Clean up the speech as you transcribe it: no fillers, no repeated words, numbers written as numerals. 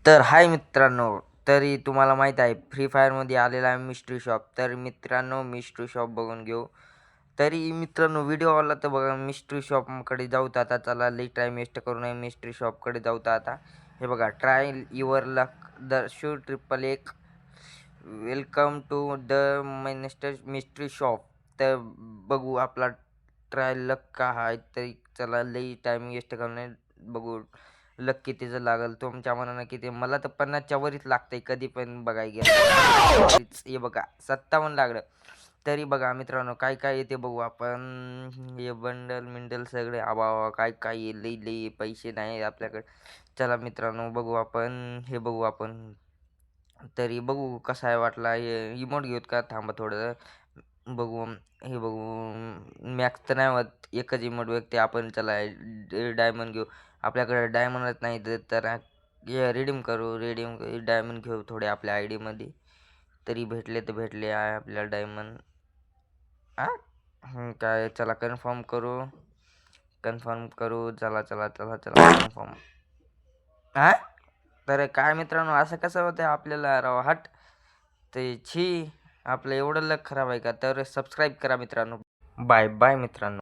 तर हाय मित्रांनो, तरी तुम्हाला माहीत आहे फ्री फायरमध्ये आलेला आहे मिस्ट्री शॉप. तर मित्रांनो मिस्ट्री शॉप बघून घेऊ. तरी मित्रांनो व्हिडिओ आवडला तर बघा मिस्ट्री शॉपकडे जाऊत आता. चला लई टाईम वेस्ट करू नये, मिस्ट्री शॉपकडे जाऊत आता. हे बघा try your luck the shoe triple एक welcome to the mystery shop. तर बघू आपला ट्राय लक का आहे. तरी चला लई टाईम वेस्ट करू नये, बघू लक कितीचं लागल तुमच्या मनानं किती. मला तर 50च्या वरीच लागतंय कधी पण बघाय गेलं. हे बघा 57 लागलं. तरी बघा मित्रांनो काय काय येते बघू आपण. हे बंडल सगळे आबा काय काय लई लई पैसे नाही आपल्याकडे. चला मित्रांनो बघू आपण, हे बघू आपण. तरी बघू कसा आहे वाटला. हे इमोट घेऊत का, थांबा थोडं बघू. हे बघू मॅक्स तर नाही होत, एकच इमोट बघते आपण. चला डायमंड घेऊ. आपल्याकडे डायमंडच नाही तर हे रिडीम करू. डायमंड घेऊ थोडे आपल्या आय डीमध्ये. तरी भेटले तर भेटले आहे आपल्याला डायमंड. काय चला कन्फर्म करू. चला कन्फर्म. हा तर काय मित्रांनो असं कसं होतं आपल्याला राव हट. ते छी, आपलं एवढं लक खराब आहे का. तर सबस्क्राईब करा मित्रांनो. बाय बाय मित्रांनो.